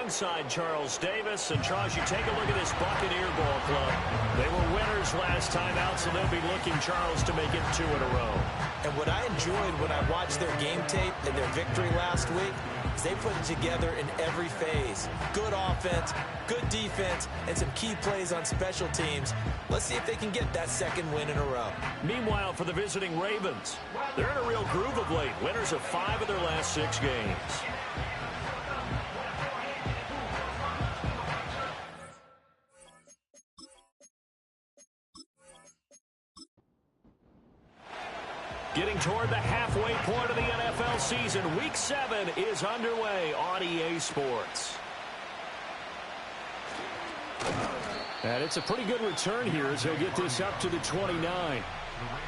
inside Charles Davis. And, Charles, you take a look at this Buccaneer ball club. They were winners last time out, so they'll be looking, Charles, to make it 2 in a row. And what I enjoyed when I watched their game tape and their victory last week is they put it together in every phase. Good offense, good defense, and some key plays on special teams. Let's see if they can get that second win in a row. Meanwhile, for the visiting Ravens, they're in a real groove of late. Winners of 5 of their last 6 games. Getting toward the halfway point of the NFL season, Week 7 is underway on EA Sports. And it's a pretty good return here as they'll get this up to the 29.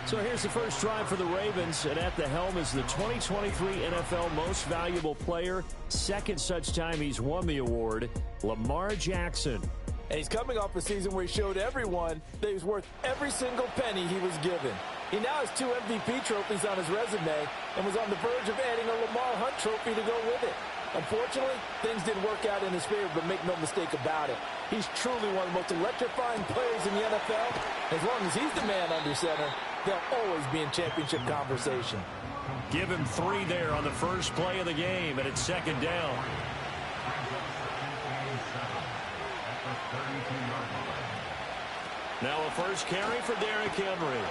So here's the first drive for the Ravens, and at the helm is the 2023 NFL Most Valuable Player. Second such time he's won the award, Lamar Jackson. And he's coming off a season where he showed everyone that he was worth every single penny he was given. He now has 2 MVP trophies on his resume and was on the verge of adding a Lamar Hunt trophy to go with it. Unfortunately, things didn't work out in his favor, but make no mistake about it. He's truly one of the most electrifying players in the NFL. As long as he's the man under center, they'll always be in championship conversation. Give him 3 there on the first play of the game, and it's second down. Now a first carry for Derrick Henry.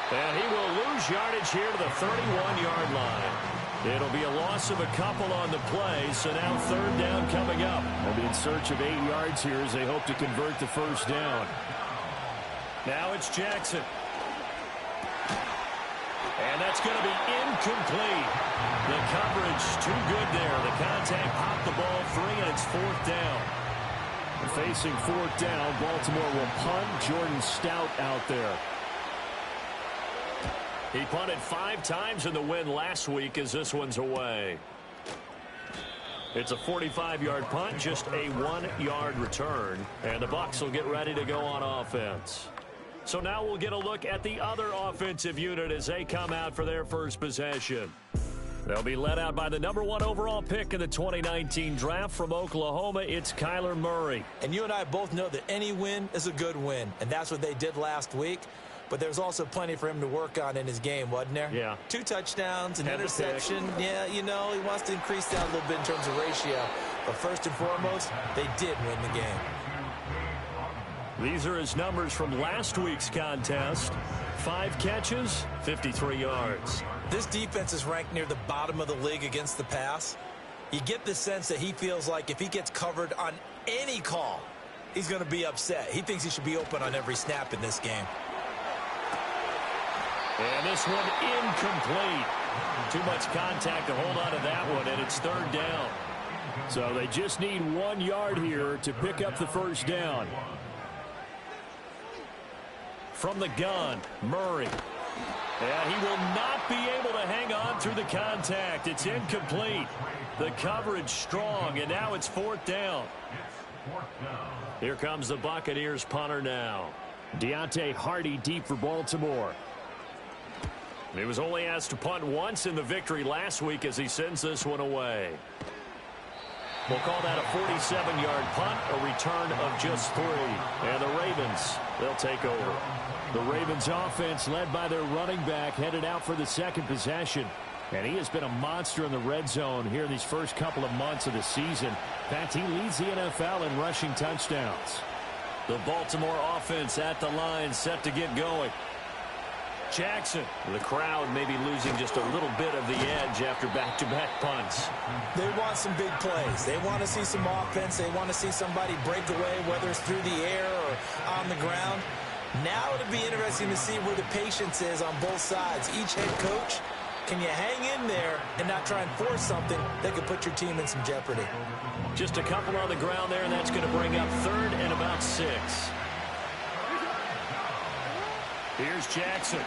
And he will lose yardage here to the 31-yard line. It'll be a loss of a couple on the play, so now third down coming up. They'll be in search of 8 yards here as they hope to convert the first down. Now it's Jackson. And that's going to be incomplete. The coverage too good there. The contact popped the ball free, and it's fourth down. Facing fourth down, Baltimore will punt. Jordan Stout out there. He punted 5 times in the win last week as this one's away. It's a 45-yard punt, just a 1-yard return. And the Bucs will get ready to go on offense. So now we'll get a look at the other offensive unit as they come out for their first possession. They'll be led out by the #1 overall pick in the 2019 draft from Oklahoma. It's Kyler Murray. And you and I both know that any win is a good win, and that's what they did last week. But there's also plenty for him to work on in his game, wasn't there? Yeah. 2 touchdowns, an interception. Yeah, you know, he wants to increase that a little bit in terms of ratio. But first and foremost, they did win the game. These are his numbers from last week's contest. 5 catches, 53 yards. This defense is ranked near the bottom of the league against the pass. You get the sense that he feels like if he gets covered on any call, he's going to be upset. He thinks he should be open on every snap in this game. And this one incomplete. Too much contact to hold on to that one, and it's third down. So they just need 1 yard here to pick up the first down. From the gun, Murray. And he will not be able to hang on through the contact. It's incomplete. The coverage strong, and now it's fourth down. Here comes the Buccaneers punter now. Deontay Hardy deep for Baltimore. He was only asked to punt once in the victory last week as he sends this one away. We'll call that a 47-yard punt, a return of just 3. And the Ravens, they'll take over. The Ravens offense led by their running back headed out for the second possession. And he has been a monster in the red zone here in these first couple of months of the season. In fact, he leads the NFL in rushing touchdowns. The Baltimore offense at the line set to get going. Jackson, the crowd may be losing just a little bit of the edge after back-to-back punts. They want some big plays. They want to see some offense. They want to see somebody break away, whether it's through the air or on the ground. Now it'll be interesting to see where the patience is on both sides. Each head coach, can you hang in there and not try and force something that could put your team in some jeopardy? Just a couple on the ground there, and that's going to bring up third and about 6. Here's Jackson.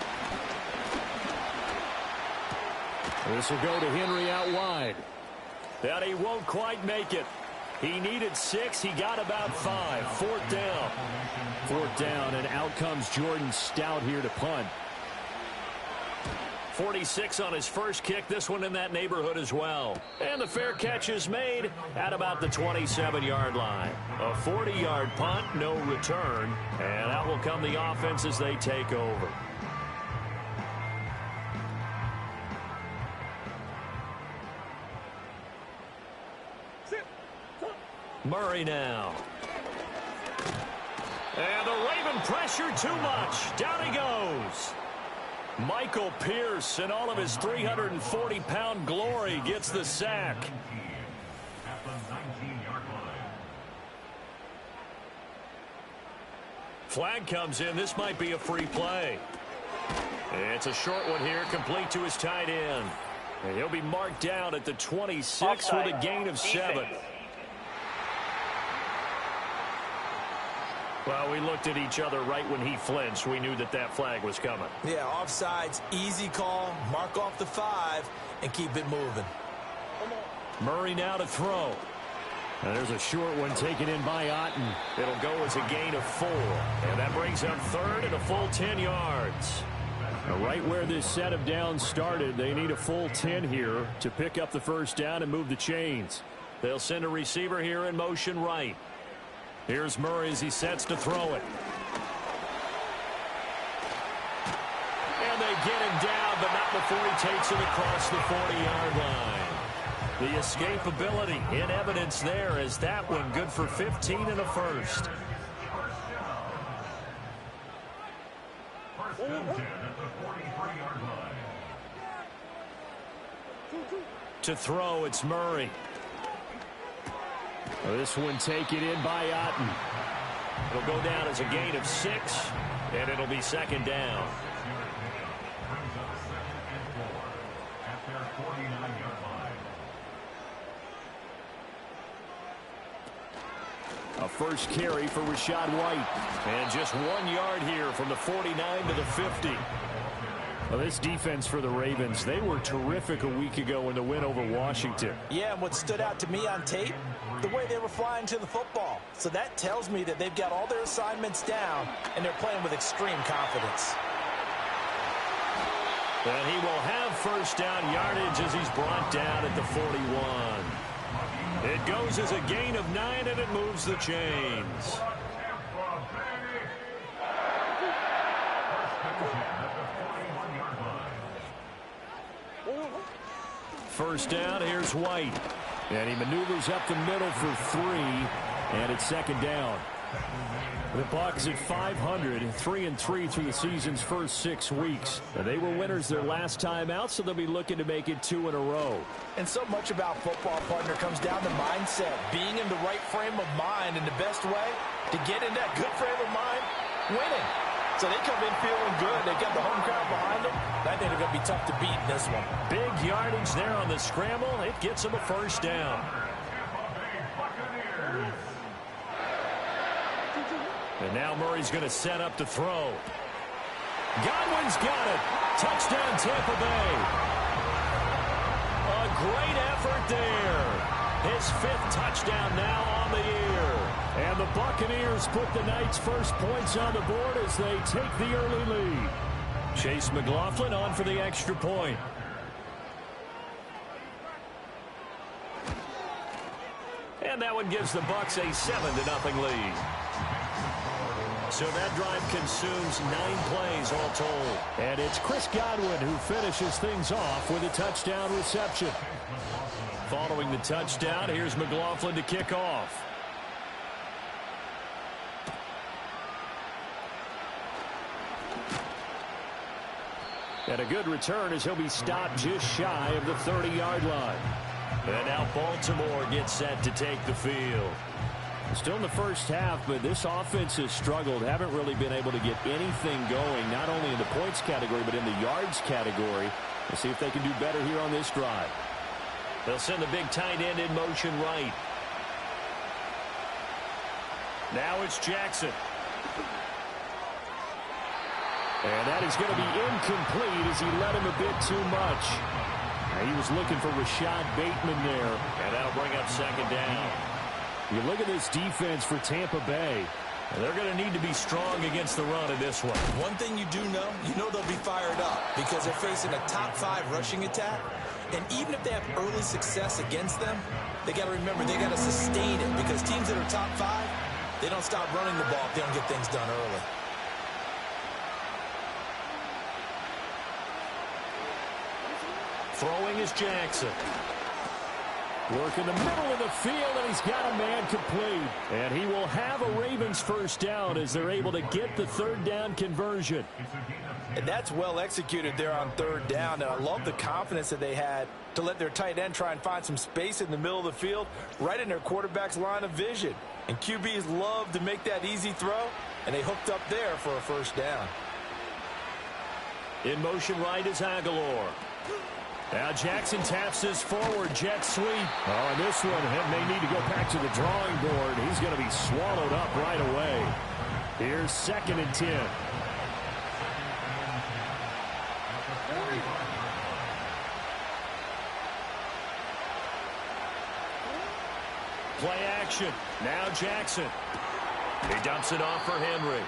This will go to Henry out wide. And he won't quite make it. He needed 6. He got about 5. Fourth down. Fourth down, and out comes Jordan Stout here to punt. 46 on his first kick. This one in that neighborhood as well. And the fair catch is made at about the 27-yard line. A 40-yard punt, no return. And out will come the offense as they take over. Murray now. And the Raven pressure too much. Down he goes. Michael Pierce in all of his 340-pound glory gets the sack. Flag comes in. This might be a free play. It's a short one here, complete to his tight end. And he'll be marked down at the 26 Offside. with a gain of 7. Well, we looked at each other right when he flinched. We knew that that flag was coming. Yeah, offsides, easy call. Mark off the 5 and keep it moving. Murray now to throw. And there's a short one taken in by Otten. It'll go as a gain of 4. And that brings up third and a full 10 yards. Now, right where this set of downs started, they need a full 10 here to pick up the first down and move the chains. They'll send a receiver here in motion right. Here's Murray as he sets to throw it. And they get him down, but not before he takes it across the 40-yard line. The escapability in evidence there as that one good for 15 and a first. To throw, it's Murray. This one taken in by Otten. It'll go down as a gain of 6, and it'll be second down. A first carry for Rachaad White. And just 1 yard here from the 49 to the 50. Well, this defense for the Ravens, they were terrific a week ago in the win over Washington. Yeah, and what stood out to me on tape, the way they were flying to the football. So that tells me that they've got all their assignments down, and they're playing with extreme confidence. And he will have first down yardage as he's brought down at the 41. It goes as a gain of 9, and it moves the chains. First down, here's White. And he maneuvers up the middle for 3, and it's second down. The Bucs at 500, 3-3 through the season's first 6 weeks. And they were winners their last time out, so they'll be looking to make it 2 in a row. And so much about football, partner, comes down to mindset. Being in the right frame of mind, and the best way to get in that good frame of mind, winning. So they come in feeling good. They've got the home crowd behind them. I think they're going to be tough to beat in this one. Big yardage there on the scramble. It gets them a first down. And now Murray's going to set up to throw. Godwin's got it. Touchdown, Tampa Bay. A great effort there. His 5th touchdown now on the year. And the Buccaneers put the Knights' first points on the board as they take the early lead. Chase McLaughlin on for the extra point. And that one gives the Bucs a 7-0 lead. So that drive consumes 9 plays all told. And it's Chris Godwin who finishes things off with a touchdown reception. Following the touchdown, here's McLaughlin to kick off. And a good return as he'll be stopped just shy of the 30-yard line. And now Baltimore gets set to take the field. Still in the first half, but this offense has struggled. Haven't really been able to get anything going, not only in the points category, but in the yards category. We'll see if they can do better here on this drive. They'll send the big tight end in motion right. Now it's Jackson. And that is going to be incomplete as he led him a bit too much. Now, he was looking for Rashad Bateman there. And that'll bring up second down. You look at this defense for Tampa Bay. And they're going to need to be strong against the run in this one. One thing you do know, they'll be fired up because they're facing a top 5 rushing attack. And even if they have early success against them, they got to remember they got to sustain it because teams that are top 5, they don't stop running the ball if they don't get things done early. Throwing is Jackson. Work in the middle of the field, and he's got a man complete. And he will have a Ravens first down as they're able to get the third down conversion. And that's well executed there on third down. And I love the confidence that they had to let their tight end try and find some space in the middle of the field, right in their quarterback's line of vision. And QBs love to make that easy throw, and they hooked up there for a first down. In motion right is Aguilar. Now Jackson taps this forward jet sweep. Oh, and this one may need to go back to the drawing board. He's going to be swallowed up right away. Here's 2nd and 10. Play action. Now Jackson. He dumps it off for Henry.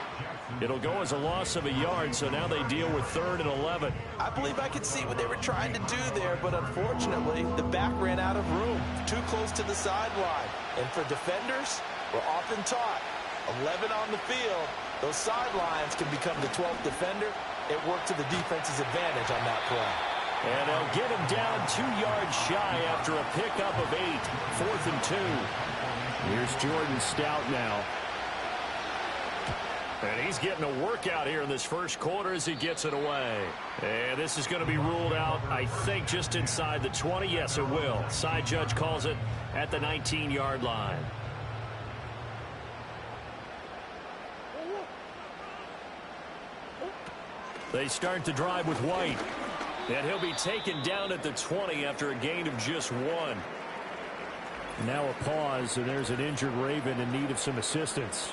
It'll go as a loss of a yard, so now they deal with 3rd and 11. I believe I could see what they were trying to do there, but unfortunately, the back ran out of room, too close to the sideline. And for defenders, we're often taught, 11 on the field, those sidelines can become the 12th defender. It worked to the defense's advantage on that play. And they'll get him down 2 yards shy after a pickup of 8. 4th and 2. Here's Jordan Stout now. And he's getting a workout here in this first quarter as he gets it away. And this is going to be ruled out, I think, just inside the 20. Yes, it will. Side judge calls it at the 19-yard line. They start the drive with White. And he'll be taken down at the 20 after a gain of just 1. Now a pause, and there's an injured Raven in need of some assistance.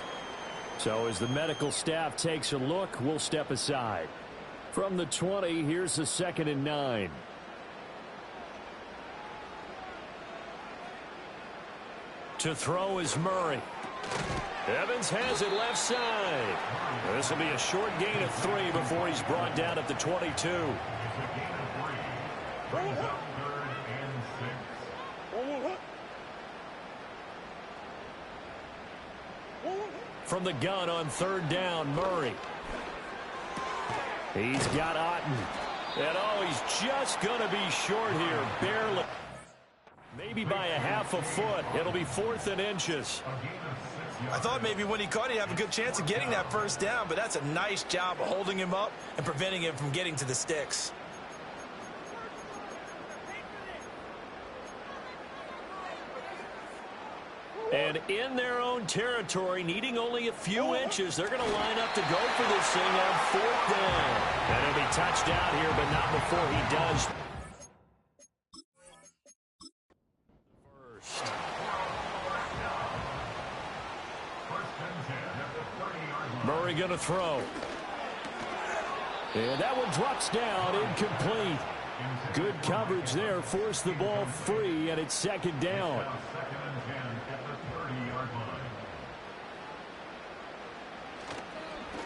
So as the medical staff takes a look, we'll step aside. From the 20, here's the 2nd and 9. To throw is Murray. Evans has it left side. This will be a short gain of 3 before he's brought down at the 22. From the gun on 3rd down, Murray. He's got Otten. And oh, he's just going to be short here, barely. Maybe by a half a foot. It'll be 4th and inches. I thought maybe when he caught it, he'd have a good chance of getting that first down, but that's a nice job of holding him up and preventing him from getting to the sticks. And in their own territory, needing only a few inches, they're going to line up to go for this thing on 4th down. And he'll be touched out here, but not before he does. First. Murray going to throw. And that one drops down, incomplete. Good coverage there, forced the ball free, and it's 2nd down.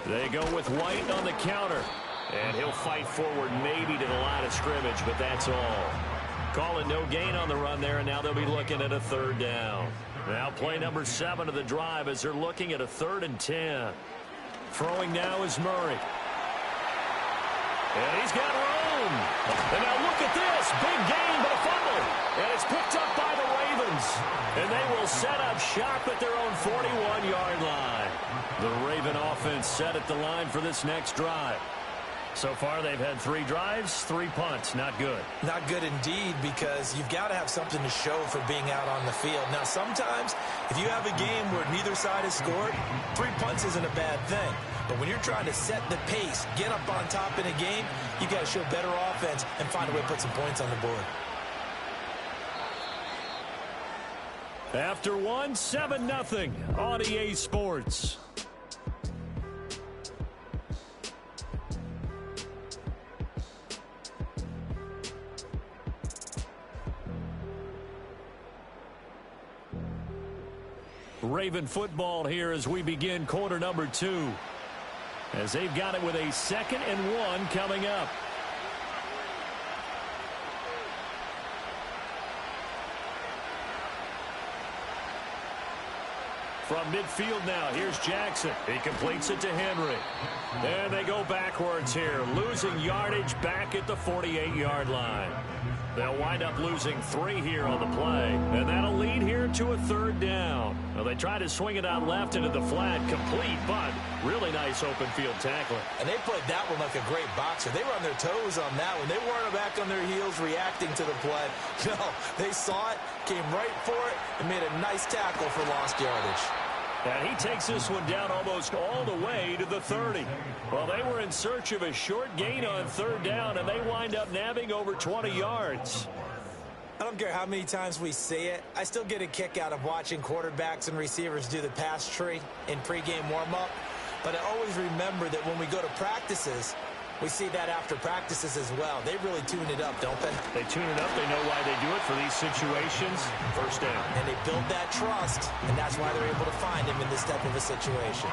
They go with White on the counter. And he'll fight forward maybe to the line of scrimmage, but that's all. Calling no gain on the run there, and now they'll be looking at a 3rd down. Now play number 7 of the drive as they're looking at a 3rd and 10. Throwing now is Murray. And he's got room. And now look at this. Big gain, but a fumble. And it's picked up by the Ravens. And they will set up shop at their own 41-yard line. The Raven offense set at the line for this next drive. So far, they've had 3 drives, 3 punts. Not good. Not good indeed, because you've got to have something to show for being out on the field. Now, sometimes, if you have a game where neither side has scored, 3 punts isn't a bad thing. But when you're trying to set the pace, get up on top in a game, you got to show better offense and find a way to put some points on the board. After 1, 7-0 on EA Sports. Raven football here as we begin quarter number 2. As they've got it with a 2nd and 1 coming up. From midfield now, here's Jackson. He completes it to Henry. And they go backwards here, losing yardage back at the 48-yard line. They'll wind up losing 3 here on the play, and that'll lead here to a 3rd down. Well, they try to swing it out left into the flat, complete, but really nice open field tackling. And they played that one like a great boxer. They were on their toes on that one. They weren't back on their heels reacting to the play. No, they saw it, came right for it, and made a nice tackle for lost yardage. And he takes this one down almost all the way to the 30. Well, they were in search of a short gain on 3rd down, and they wind up nabbing over 20 yards. I don't care how many times we see it. I still get a kick out of watching quarterbacks and receivers do the pass tree in pregame warm-up. But I always remember that when we go to practices, we see that after practices as well. They really tune it up, don't they? They tune it up. They know why they do it for these situations. 1st down. And they build that trust, and that's why they're able to find him in this type of a situation.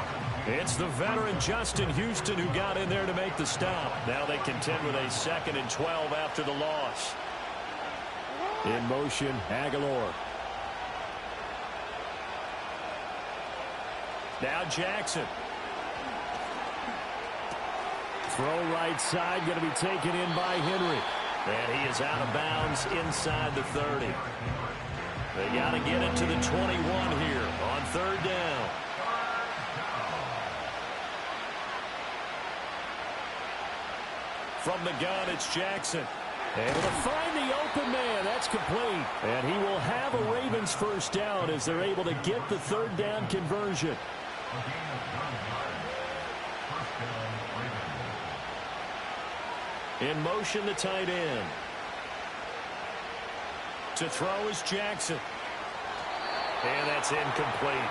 It's the veteran Justin Houston who got in there to make the stop. Now they contend with a 2nd and 12 after the loss. In motion, Aguilar. Now Jackson. Throw right side, going to be taken in by Henry. And he is out of bounds inside the 30. They got to get it to the 21 here on 3rd down. From the gun, it's Jackson. Able to find the open man. That's complete. And he will have a Ravens 1st down as they're able to get the 3rd down conversion. In motion, the tight end. To throw is Jackson. And that's incomplete.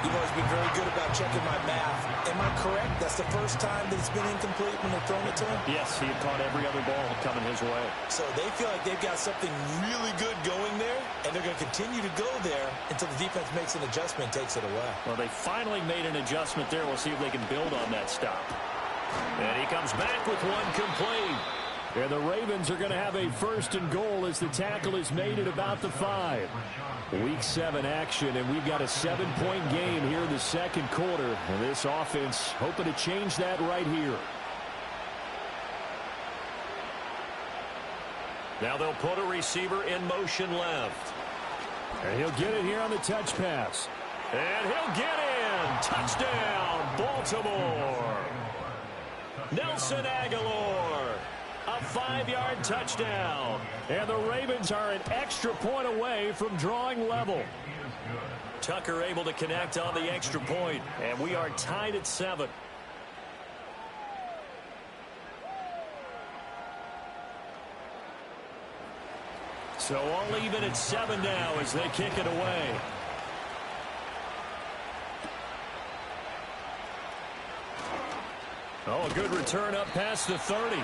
You've always been very good about checking my math. Am I correct? That's the first time that it's been incomplete when they've thrown it to him? Yes, he had caught every other ball coming his way. So they feel like they've got something really good going there, and they're going to continue to go there until the defense makes an adjustment and takes it away. Well, they finally made an adjustment there. We'll see if they can build on that stop. And he comes back with one complete. And the Ravens are going to have a 1st and goal as the tackle is made at about the 5. Week 7 action, and we've got a 7-point game here in the 2nd quarter. And this offense hoping to change that right here. Now they'll put a receiver in motion left. And he'll get it here on the touch pass. And he'll get in. Touchdown, Baltimore. Nelson Aguilar. A 5-yard touchdown. And the Ravens are an extra point away from drawing level. Tucker able to connect on the extra point. And we are tied at 7. So all even at 7 now as they kick it away. Oh, a good return up past the 30.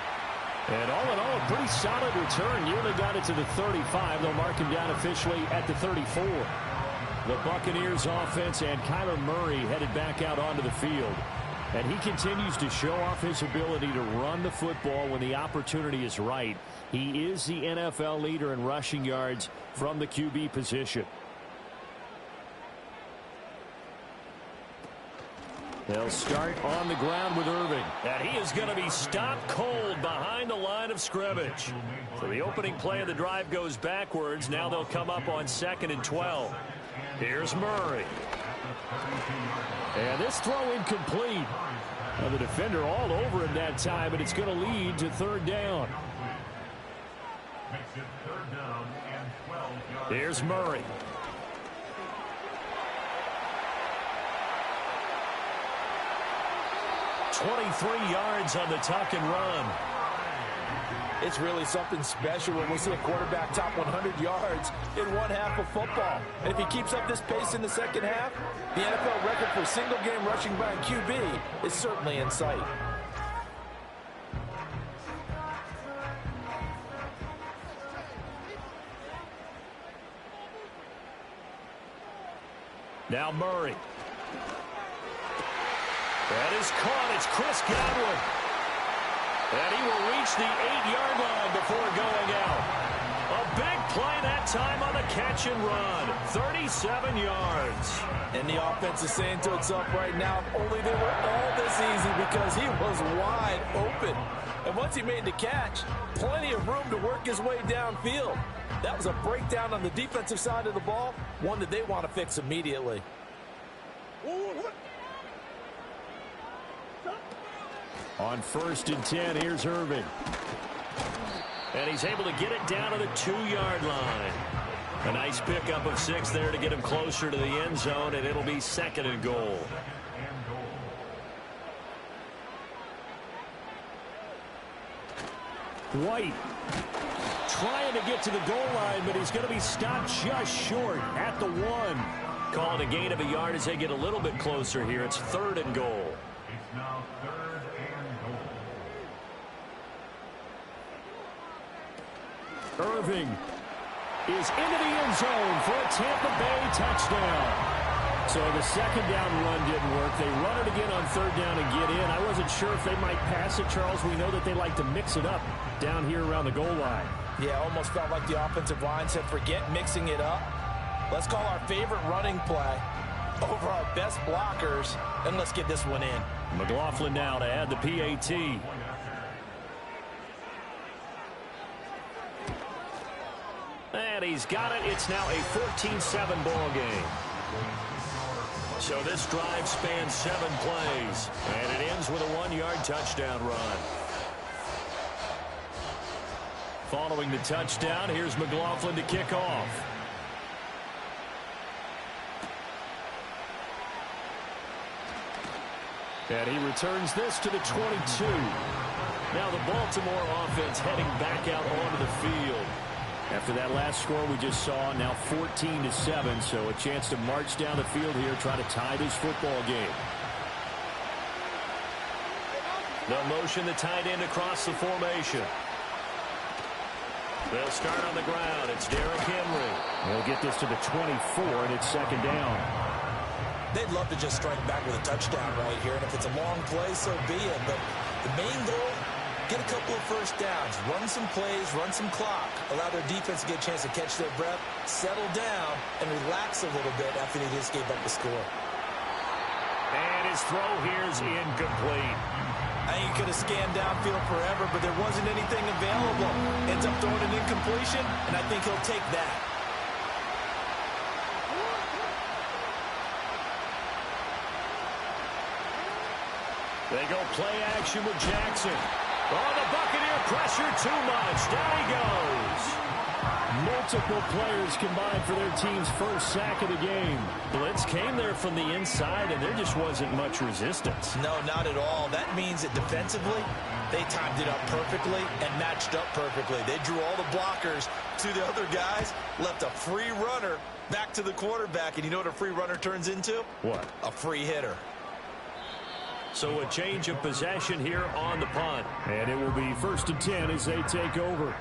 And all in all, a pretty solid return. Nearly got it to the 35. They'll mark him down officially at the 34. The Buccaneers offense and Kyler Murray headed back out onto the field. And he continues to show off his ability to run the football when the opportunity is right. He is the NFL leader in rushing yards from the QB position. They'll start on the ground with Irving. And he is going to be stopped cold behind the line of scrimmage. So the opening play of the drive goes backwards. Now they'll come up on 2nd and 12. Here's Murray. And this throw incomplete. Now the defender all over him that time, but it's going to lead to 3rd down. Here's Murray. .23 yards on the tuck and run. It's really something special when we see a quarterback top 100 yards in one half of football. And if he keeps up this pace in the 2nd half, the NFL record for single-game rushing by a QB is certainly in sight. Now Murray. That is caught. It's Chris Godwin. And he will reach the 8-yard line before going out. A big play that time on the catch and run. 37 yards. And the offense is saying to itself right now, if only they were all this easy, because he was wide open. And once he made the catch, plenty of room to work his way downfield. That was a breakdown on the defensive side of the ball, one that they want to fix immediately. On 1st and 10, here's Irving. And he's able to get it down to the 2-yard line. A nice pickup of 6 there to get him closer to the end zone, and it'll be 2nd and goal. White trying to get to the goal line, but he's going to be stopped just short at the 1. Calling a gain of a yard as they get a little bit closer here. It's 3rd and goal. It's now 3rd and goal. Irving is into the end zone for a Tampa Bay touchdown. So the 2nd down run didn't work. They run it again on 3rd down and get in. I wasn't sure if they might pass it, Charles. We know that they like to mix it up down here around the goal line. Yeah, almost felt like the offensive line said, forget mixing it up. Let's call our favorite running play over our best blockers, and let's get this one in. McLaughlin now to add the PAT. And he's got it. It's now a 14-7 ball game. So this drive spans 7 plays, and it ends with a 1-yard touchdown run. Following the touchdown, here's McLaughlin to kick off. And he returns this to the 22. Now the Baltimore offense heading back out onto the field. After that last score we just saw, now 14-7, so a chance to march down the field here, try to tie this football game. They'll motion the tight end across the formation. They'll start on the ground. It's Derrick Henry. They'll get this to the 24, and it's 2nd down. They'd love to just strike back with a touchdown right here, and if it's a long play, so be it. But the main goal, get a couple of first downs, run some plays, run some clock, allow their defense to get a chance to catch their breath, settle down, and relax a little bit after they just gave up the score. And his throw here is incomplete. I think he could have scanned downfield forever, but there wasn't anything available. Ends up throwing an incompletion, and I think he'll take that. They go play action with Jackson. Oh, the Buccaneer pressure too much. Down he goes. Multiple players combined for their team's first sack of the game. Blitz came there from the inside, and there just wasn't much resistance. No, not at all. That means that defensively, they timed it up perfectly and matched up perfectly. They drew all the blockers to the other guys, left a free runner back to the quarterback, and you know what a free runner turns into? What? A free hitter. So a change of possession here on the punt. And it will be 1st and 10 as they take over.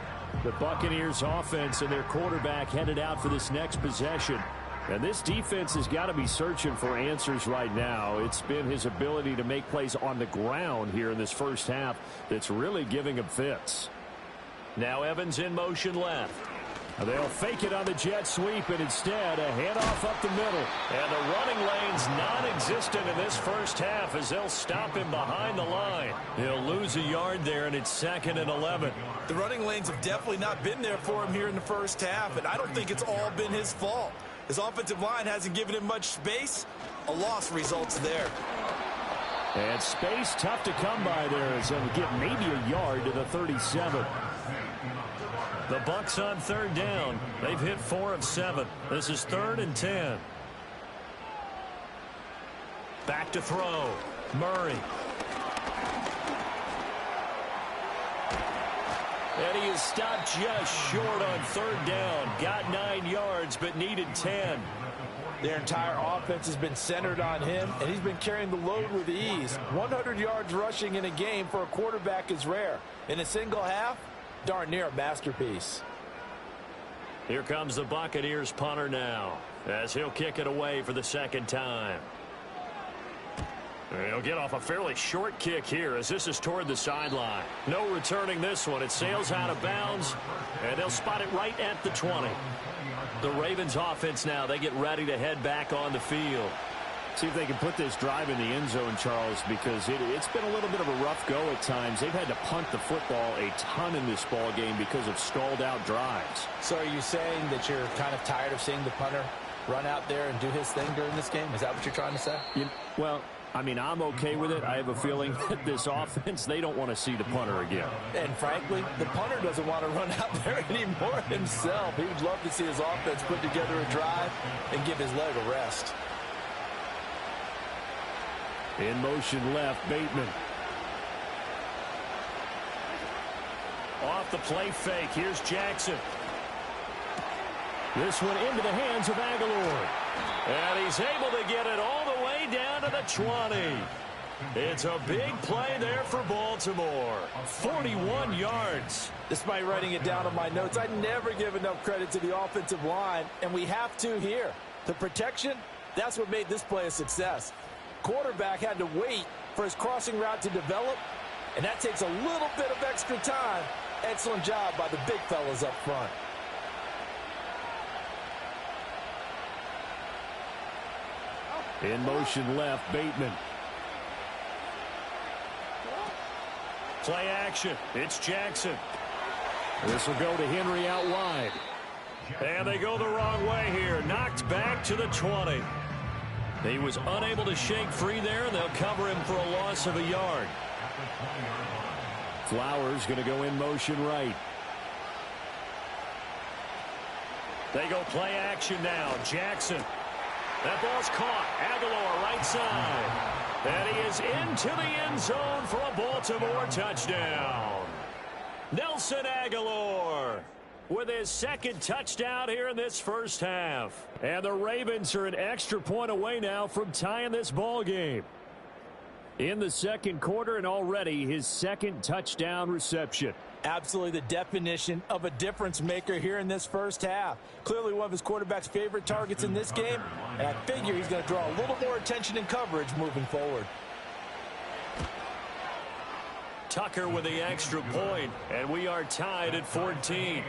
The Buccaneers offense and their quarterback headed out for this next possession. And this defense has got to be searching for answers right now. It's been his ability to make plays on the ground here in this first half that's really giving him fits. Now Evans in motion left. They'll fake it on the jet sweep, and instead a handoff up the middle. And the running lane's non-existent in this first half as they'll stop him behind the line. He'll lose a yard there, and it's 2nd and 11. The running lanes have definitely not been there for him here in the first half, and I don't think it's all been his fault. His offensive line hasn't given him much space. A loss results there. And space tough to come by there as they'll get maybe a yard to the 37. The Bucs on 3rd down. They've hit 4 of 7. This is 3rd and 10. Back to throw. Murray. And he is stopped just short on 3rd down. Got 9 yards, but needed 10. Their entire offense has been centered on him, and he's been carrying the load with ease. 100 yards rushing in a game for a quarterback is rare. In a single half, darn near a masterpiece. Here comes the Buccaneers punter now. as he'll kick it away for the second time. He'll get off a fairly short kick here as this is toward the sideline. No returning this one. It sails out of bounds, and they'll spot it right at the 20. The Ravens offense now, they get ready to head back on the field. See if they can put this drive in the end zone, Charles, because it's been a little bit of a rough go at times. They've had to punt the football a ton in this ball game because of stalled out drives. So are you saying that you're kind of tired of seeing the punter run out there and do his thing during this game? Is that what you're trying to say? Well, I mean, I'm okay with it. I have a feeling that this offense, they don't want to see the punter again. And frankly, the punter doesn't want to run out there anymore himself. He would love to see his offense put together a drive and give his leg a rest. In motion left, Bateman. Off the play fake, here's Jackson. This one into the hands of Aguilar. And he's able to get it all the way down to the 20. It's a big play there for Baltimore. 41 yards. Despite writing it down on my notes, I never give enough credit to the offensive line, and we have to here. The protection, that's what made this play a success. Quarterback had to wait for his crossing route to develop, and that takes a little bit of extra time. Excellent job by the big fellas up front. In motion left, Bateman. Play action. It's Jackson. This will go to Henry out wide. And they go the wrong way here. Knocked back to the 20. He was unable to shake free there, and they'll cover him for a loss of a yard. Flowers going to go in motion right. They go play action now. Jackson. That ball's caught. Aguilar right side. And he is into the end zone for a Baltimore touchdown. Nelson Aguilar with his second touchdown here in this first half. And the Ravens are an extra point away now from tying this ball game. In the second quarter, and already his second touchdown reception. Absolutely the definition of a difference maker here in this first half. Clearly one of his quarterback's favorite targets in this game, and I figure he's going to draw a little more attention and coverage moving forward. Tucker with the extra point, and we are tied at 14.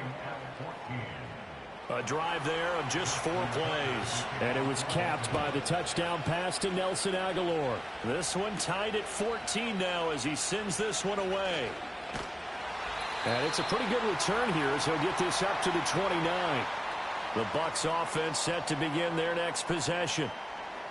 A drive there of just 4 plays. And it was capped by the touchdown pass to Nelson Aguilar. This one tied at 14 now as he sends this one away. And it's a pretty good return here as he'll get this up to the 29. The Bucs offense set to begin their next possession.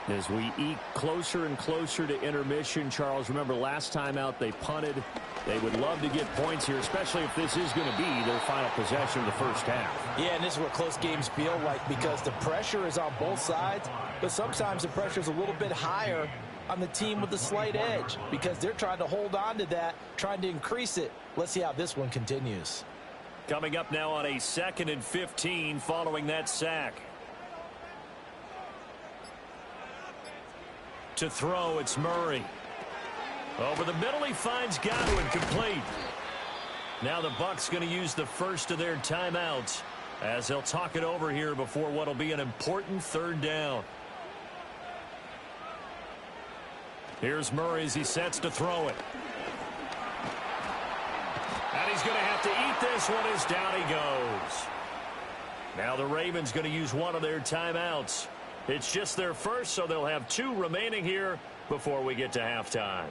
As we eke closer and closer to intermission, Charles, remember last time out they punted. They would love to get points here, especially if this is going to be their final possession of the first half. Yeah, and this is what close games feel like because the pressure is on both sides, but sometimes the pressure is a little bit higher on the team with the slight edge because they're trying to hold on to that, trying to increase it. Let's see how this one continues. Coming up now on a 2nd and 15 following that sack. To throw, it's Murray. Over the middle, he finds Godwin complete. Now the Bucs going to use the first of their timeouts as they'll talk it over here before what will be an important 3rd down. Here's Murray as he sets to throw it. And he's going to have to eat this one as down he goes. Now the Ravens going to use one of their timeouts. It's just their first, so they'll have 2 remaining here before we get to halftime.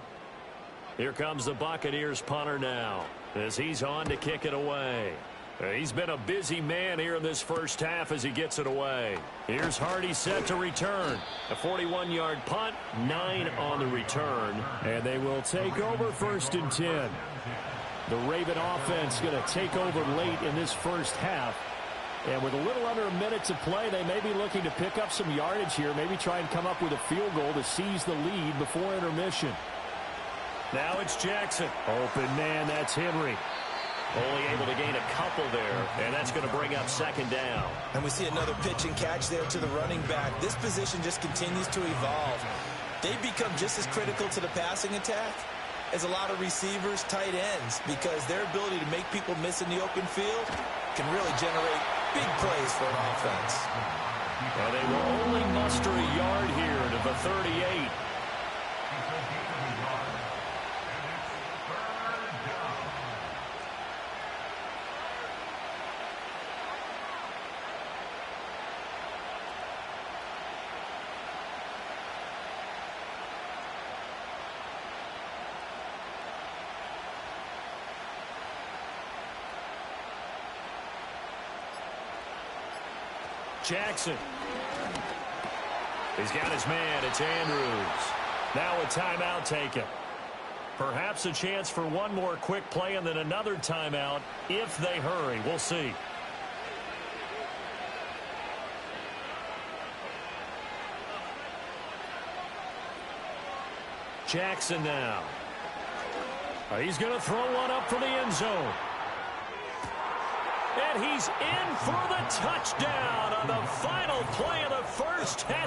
Here comes the Buccaneers punter now as he's on to kick it away. He's been a busy man here in this first half as he gets it away. Here's Hardy set to return. A 41-yard punt, 9 on the return. And they will take over 1st and 10. The Raven offense going to take over late in this first half. And with a little under a minute to play, they may be looking to pick up some yardage here, maybe try and come up with a field goal to seize the lead before intermission. Now it's Jackson. Open man, that's Henry. Only able to gain a couple there, and that's going to bring up 2nd down. And we see another pitch and catch there to the running back. This position just continues to evolve. They become just as critical to the passing attack as a lot of receivers, tight ends, because their ability to make people miss in the open field can really generate big plays for an offense. And they will only muster a yard here to the 38. Jackson. He's got his man. It's Andrews. Now a timeout taken. Perhaps a chance for one more quick play and then another timeout if they hurry. We'll see. Jackson now. He's going to throw one up for the end zone. And he's in for the touchdown on the final play of the first half.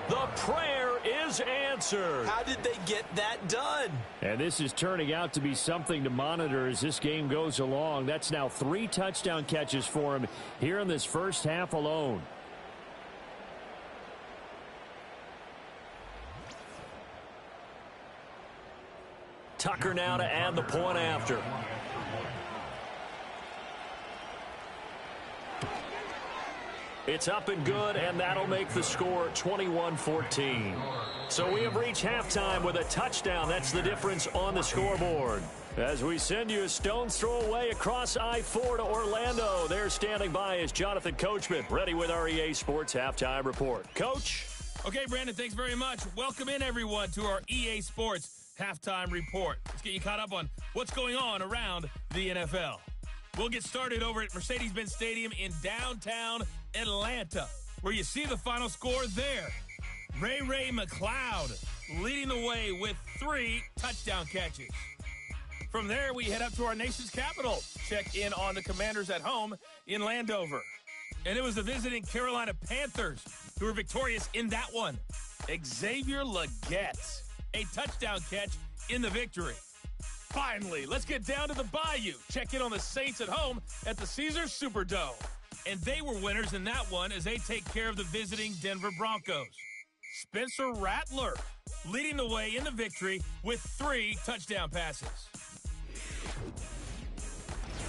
The prayer is answered. How did they get that done? And this is turning out to be something to monitor as this game goes along. That's now 3 touchdown catches for him here in this first half alone. Tucker now to add the point after. It's up and good, and that'll make the score 21-14. So we have reached halftime with a touchdown. That's the difference on the scoreboard. As we send you a stone's throw away across I-4 to Orlando, there standing by is Jonathan Coachman, ready with our EA Sports Halftime Report. Coach? Okay, Brandon, thanks very much. Welcome in, everyone, to our EA Sports Halftime Report. Let's get you caught up on what's going on around the NFL. We'll get started over at Mercedes-Benz Stadium in downtown Atlanta, where you see the final score there. Ray McLeod leading the way with 3 touchdown catches. From there, we head up to our nation's capital, check in on the Commanders at home in Landover. And it was the visiting Carolina Panthers who were victorious in that one. Xavier Legette, a touchdown catch in the victory. Finally, let's get down to the Bayou. Check in on the Saints at home at the Caesars Superdome. And they were winners in that one as they take care of the visiting Denver Broncos. Spencer Rattler leading the way in the victory with 3 touchdown passes.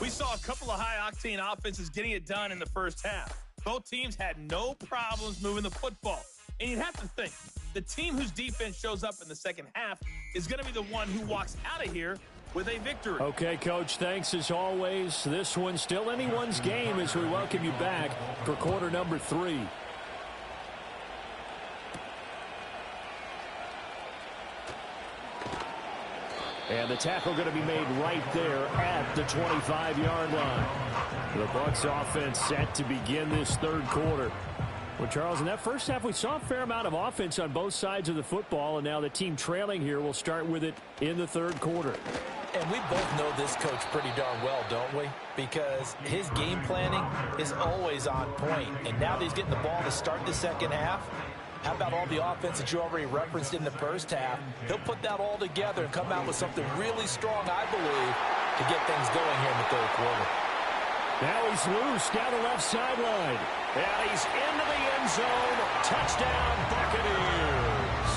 We saw a couple of high-octane offenses getting it done in the first half. Both teams had no problems moving the football. And you'd have to think, the team whose defense shows up in the second half is going to be the one who walks out of here with a victory. Okay, Coach, thanks as always. This one's still anyone's game as we welcome you back for quarter number 3. And the tackle going to be made right there at the 25-yard line. The Bucs offense set to begin this third quarter. Well, Charles, in that first half, we saw a fair amount of offense on both sides of the football, and now the team trailing here will start with it in the third quarter. And we both know this coach pretty darn well, don't we? Because his game planning is always on point. And now that he's getting the ball to start the second half, how about all the offense that you already referenced in the first half? He'll put that all together and come out with something really strong, I believe, to get things going here in the third quarter. Now he's loose down the left sideline. And he's into the end zone. Touchdown, Buccaneers.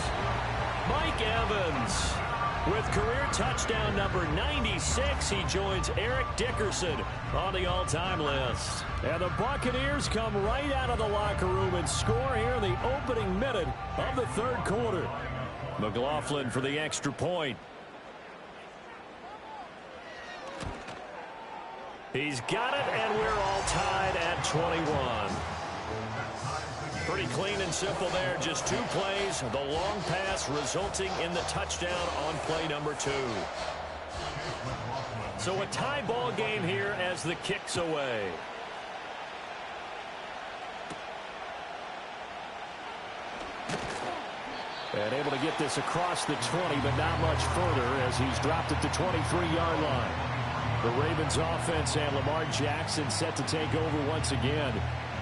Mike Evans with career touchdown number 96. He joins Eric Dickerson on the all-time list. And the Buccaneers come right out of the locker room and score here in the opening minute of the third quarter. McLaughlin for the extra point. He's got it, and we're all tied at 21. Pretty clean and simple there. Just 2 plays. The long pass resulting in the touchdown on play number 2. So a tie ball game here as the kick's away. And able to get this across the 20, but not much further as he's dropped at the 23-yard line. The Ravens offense and Lamar Jackson set to take over once again.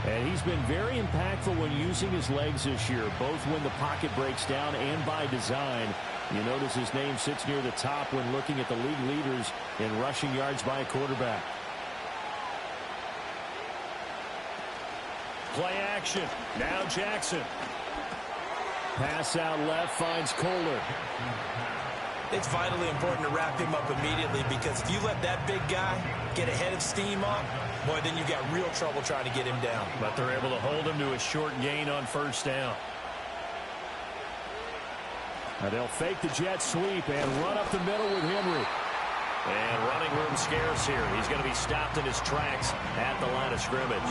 And he's been very impactful when using his legs this year, both when the pocket breaks down and by design. You notice his name sits near the top when looking at the league leaders in rushing yards by a quarterback. Play action. Now Jackson. Pass out left, finds Kohler. It's vitally important to wrap him up immediately, because if you let that big guy get a head of steam up, boy, then you got real trouble trying to get him down. But they're able to hold him to a short gain on first down. Now they'll fake the jet sweep and run up the middle with Henry. And running room scarce here. He's going to be stopped in his tracks at the line of scrimmage.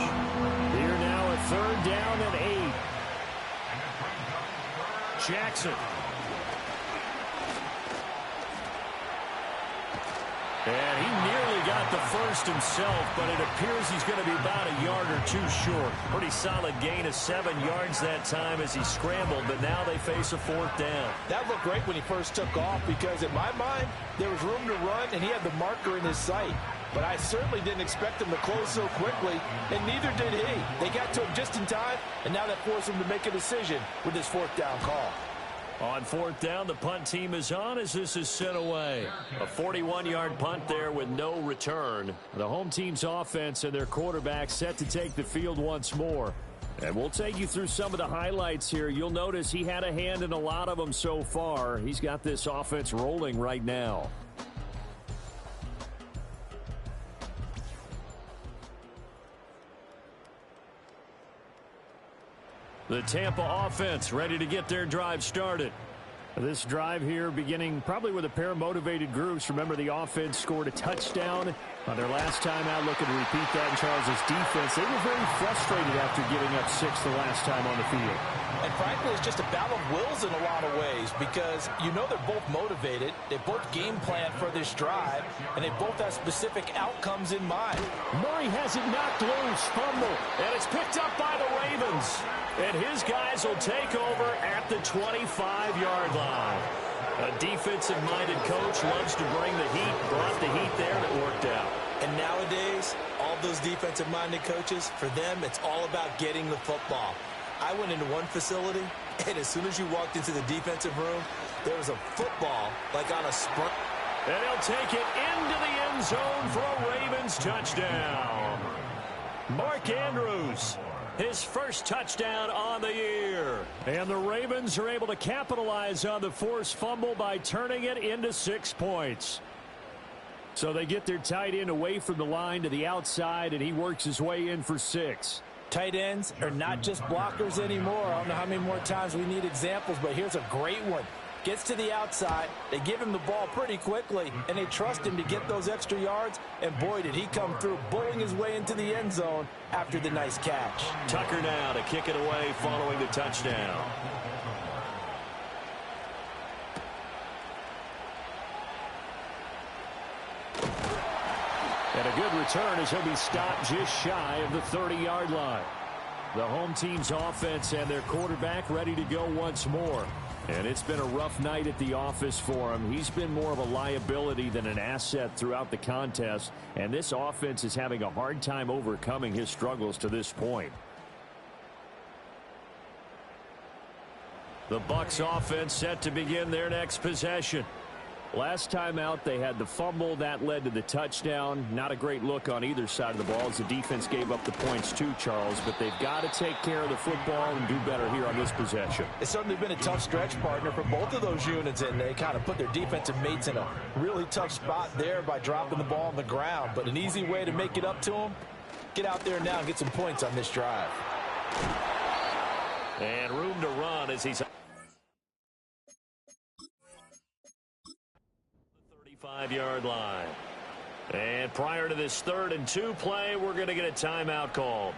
Here now a third down and 8. Jackson. And he nearly got the first himself, but it appears he's going to be about a yard or two short. Pretty solid gain of 7 yards that time as he scrambled, but now they face a fourth down. That looked great when he first took off, because in my mind, there was room to run, and he had the marker in his sight. But I certainly didn't expect him to close so quickly, and neither did he. They got to him just in time, and now that forced him to make a decision with his fourth down call. On fourth down, the punt team is on as this is sent away. A 41-yard punt there with no return. The home team's offense and their quarterback set to take the field once more. And we'll take you through some of the highlights here. You'll notice he had a hand in a lot of them so far. He's got this offense rolling right now. The Tampa offense ready to get their drive started. This drive here beginning probably with a pair of motivated groups. Remember, the offense scored a touchdown on their last time out. Looking to repeat that in Charles' defense. They were very frustrated after giving up 6 the last time on the field. And frankly, it's just a battle of wills in a lot of ways, because you know they're both motivated. They both game plan for this drive, and they both have specific outcomes in mind. Murray has it knocked loose. Fumble. And it's picked up by the Ravens. And his guys will take over at the 25-yard line. A defensive-minded coach loves to bring the heat. Brought the heat there, and it worked out. And nowadays, all those defensive-minded coaches, for them, it's all about getting the football. I went into one facility, and as soon as you walked into the defensive room, there was a football like on a sprint. And he'll take it into the end zone for a Ravens touchdown. Mark Andrews, his first touchdown on the year. And the Ravens are able to capitalize on the forced fumble by turning it into 6 points. So they get their tight end away from the line to the outside, and he works his way in for 6. Tight ends are not just blockers anymore. I don't know how many more times we need examples, but here's a great one. Gets to the outside, they give him the ball pretty quickly, and they trust him to get those extra yards, and boy, did he come through, bowling his way into the end zone after the nice catch. Tucker now to kick it away following the touchdown. And a good return as he'll be stopped just shy of the 30-yard line. The home team's offense and their quarterback ready to go once more. And it's been a rough night at the office for him. He's been more of a liability than an asset throughout the contest. And this offense is having a hard time overcoming his struggles to this point. The Bucs offense set to begin their next possession. Last time out, they had the fumble. That led to the touchdown. Not a great look on either side of the ball as the defense gave up the points too, Charles. But they've got to take care of the football and do better here on this possession. It's certainly been a tough stretch, partner, for both of those units, and they kind of put their defensive mates in a really tough spot there by dropping the ball on the ground. But an easy way to make it up to them, get out there now and get some points on this drive. And room to run as he's 35-yard line. And prior to this 3rd and 2 play, we're going to get a timeout called.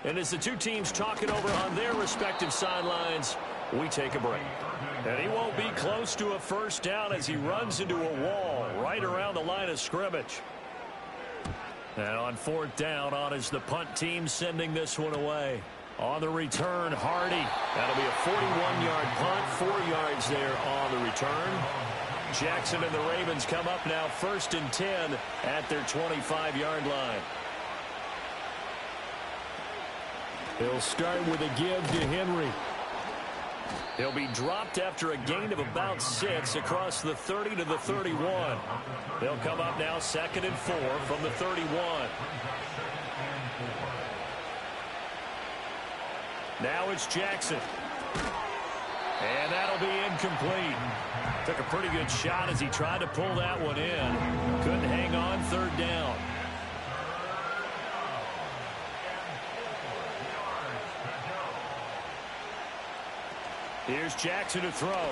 And as the two teams talk it over on their respective sidelines, we take a break. And he won't be close to a first down as he runs into a wall right around the line of scrimmage. And on 4th down, on is the punt team sending this one away. On the return, Hardy. That'll be a 41-yard punt, 4 yards there on the return. Jackson and the Ravens come up now 1st and 10 at their 25-yard line. They'll start with a give to Henry. He'll be dropped after a gain of about 6 across the 30 to the 31. They'll come up now 2nd and 4 from the 31. Now it's Jackson. And that'll be incomplete. Took a pretty good shot as he tried to pull that one in. Couldn't hang on, third down. Here's Jackson to throw.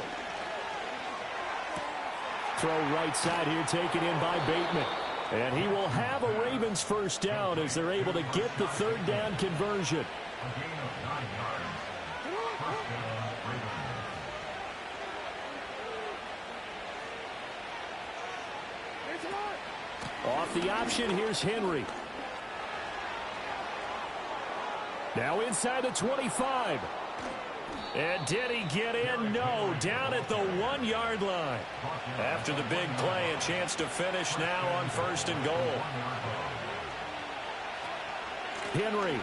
Throw right side here, taken in by Bateman. And he will have a Ravens first down as they're able to get the third down conversion. Off the option, here's Henry. Now inside the 25. And did he get in? No, down at the 1-yard line. After the big play, a chance to finish now on 1st and goal. Henry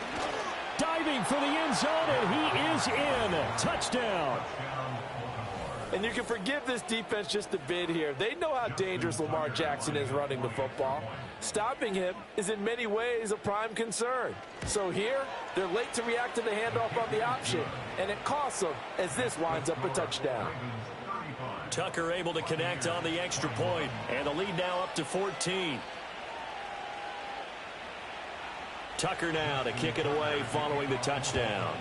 diving for the end zone, and he is in. Touchdown. And you can forgive this defense just a bit here. They know how dangerous Lamar Jackson is running the football. Stopping him is in many ways a prime concern. So here, they're late to react to the handoff on the option, and it costs them as this winds up a touchdown. Tucker able to connect on the extra point, and the lead now up to 14. Tucker now to kick it away following the touchdown.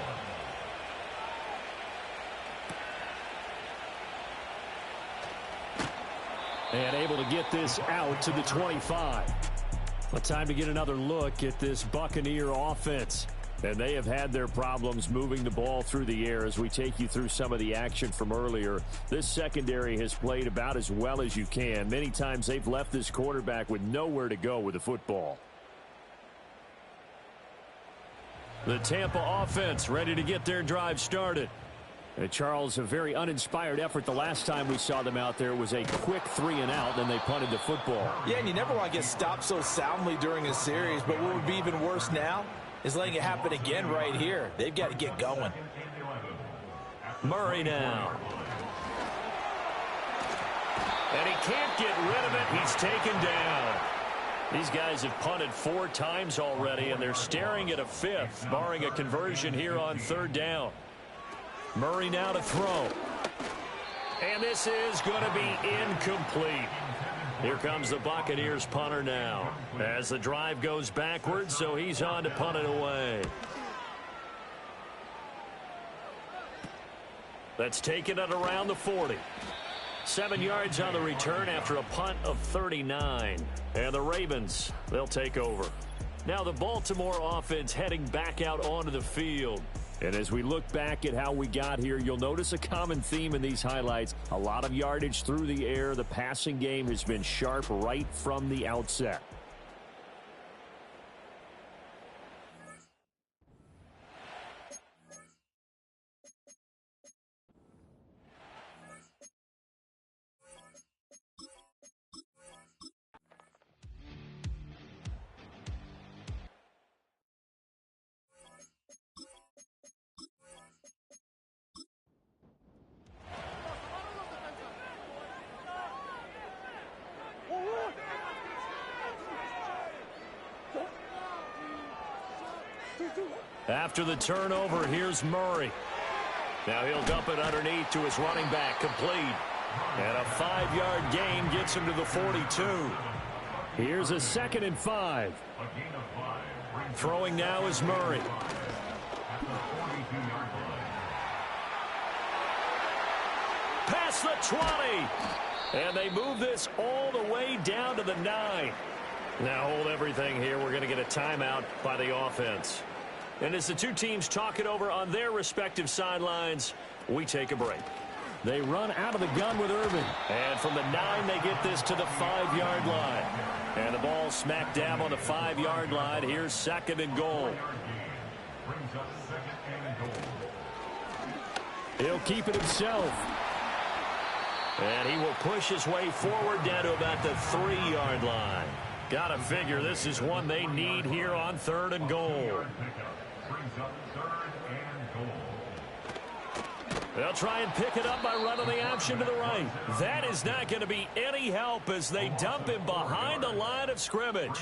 And able to get this out to the 25. Well, time to get another look at this Buccaneer offense. And they have had their problems moving the ball through the air as we take you through some of the action from earlier. This secondary has played about as well as you can. Many times they've left this quarterback with nowhere to go with the football. The Tampa offense ready to get their drive started. And Charles, a very uninspired effort the last time we saw them out there. It was a quick 3-and-out, then they punted the football. Yeah, and you never want to get stopped so soundly during a series, but what would be even worse now is letting it happen again right here. They've got to get going. Murray now. And he can't get rid of it. He's taken down. These guys have punted 4 times already, and they're staring at a 5th, barring a conversion here on 3rd down. Murray now to throw. And this is going to be incomplete. Here comes the Buccaneers punter now. As the drive goes backwards, so he's on to punt it away. Let's take it at around the 40. 7 yards on the return after a punt of 39. And the Ravens, they'll take over. Now the Baltimore offense heading back out onto the field. And as we look back at how we got here, you'll notice a common theme in these highlights. A lot of yardage through the air. The passing game has been sharp right from the outset. After the turnover, here's Murray. Now he'll dump it underneath to his running back, complete. And a 5-yard gain gets him to the 42. Here's a 2nd and 5. Throwing now is Murray. Past the 20. And they move this all the way down to the 9. Now hold everything here. We're going to get a timeout by the offense. And as the two teams talk it over on their respective sidelines, we take a break. They run out of the gun with Irvin. And from the 9, they get this to the 5-yard line. And the ball smack dab on the 5-yard line. Here's 2nd and goal. He'll keep it himself. And he will push his way forward down to about the 3-yard line. Gotta figure this is one they need here on 3rd and goal. They'll try and pick it up by running the option to the right. That is not going to be any help as they dump him behind the line of scrimmage.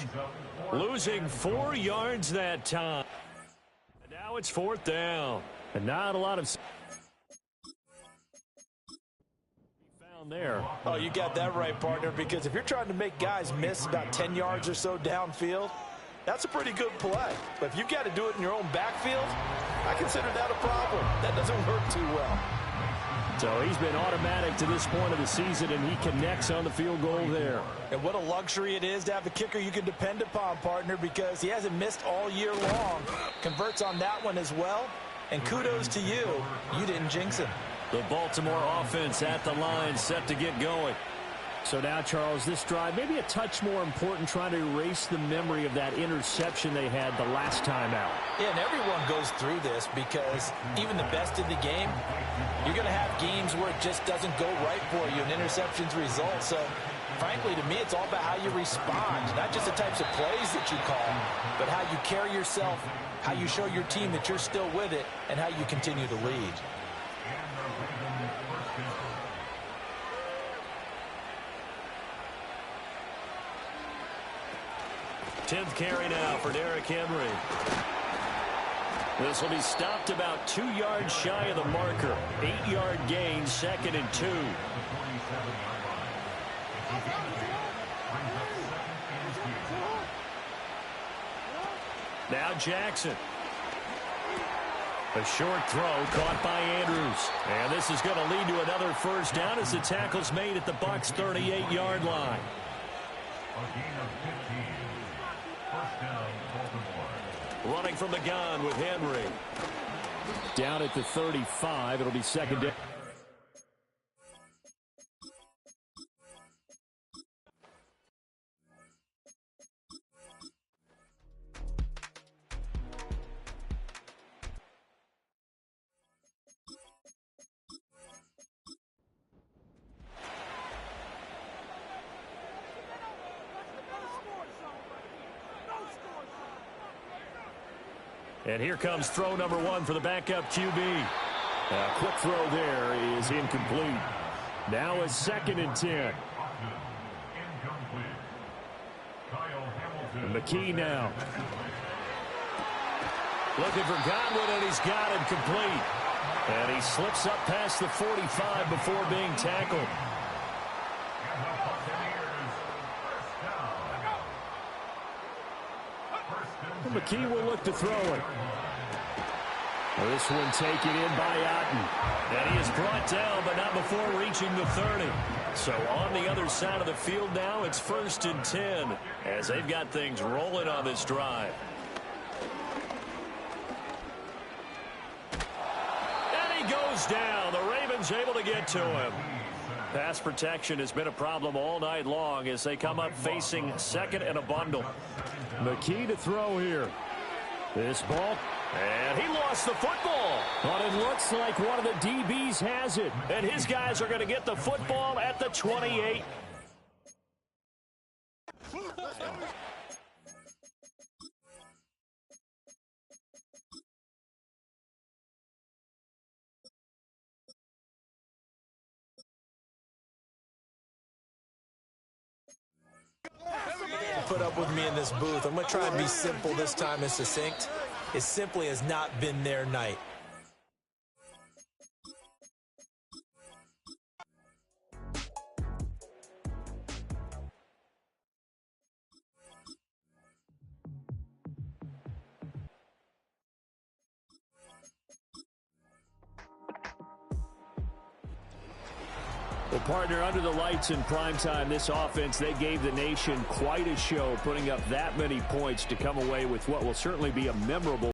Losing 4 yards that time. And now it's 4th down. And not a lot of found there. Oh, you got that right, partner, because if you're trying to make guys miss about 10 yards or so downfield, that's a pretty good play. But if you've got to do it in your own backfield, I consider that a problem. That doesn't work too well. So he's been automatic to this point of the season, and he connects on the field goal there. And what a luxury it is to have a kicker you can depend upon, partner, because he hasn't missed all year long. Converts on that one as well. And kudos to you. You didn't jinx him. The Baltimore offense at the line, set to get going. So now, Charles, this drive maybe a touch more important, trying to erase the memory of that interception they had the last time out. Yeah, and everyone goes through this because even the best in the game, you're going to have games where it just doesn't go right for you, and interceptions result. So, frankly, to me, it's all about how you respond, not just the types of plays that you call, but how you carry yourself, how you show your team that you're still with it, and how you continue to lead. 10th carry now for Derrick Henry. This will be stopped about 2 yards shy of the marker. 8-yard gain, 2nd and 2. Now Jackson. A short throw caught by Andrews. And this is going to lead to another first down as the tackle's made at the Bucs' 38-yard line. Running from the gun with Henry. Down at the 35, it'll be second down. And here comes throw number 1 for the backup QB. A quick throw there is incomplete. Now a 2nd and 10. McKee now. Looking for Godwin, and he's got him complete. And he slips up past the 45 before being tackled. McKee will look to throw it. This one taken in by Otten. And he is brought down, but not before reaching the 30. So on the other side of the field now, it's 1st and 10 as they've got things rolling on this drive. And he goes down. The Ravens able to get to him. Pass protection has been a problem all night long as they come up facing 2nd and a bundle. McKee to throw here. This ball. And he lost the football. But it looks like one of the DBs has it. And his guys are going to get the football at the 28. Put up with me in this booth. I'm going to try and be simple this time and succinct. It simply has not been their night. Well, partner, under the lights in primetime, this offense, they gave the nation quite a show, putting up that many points to come away with what will certainly be a memorable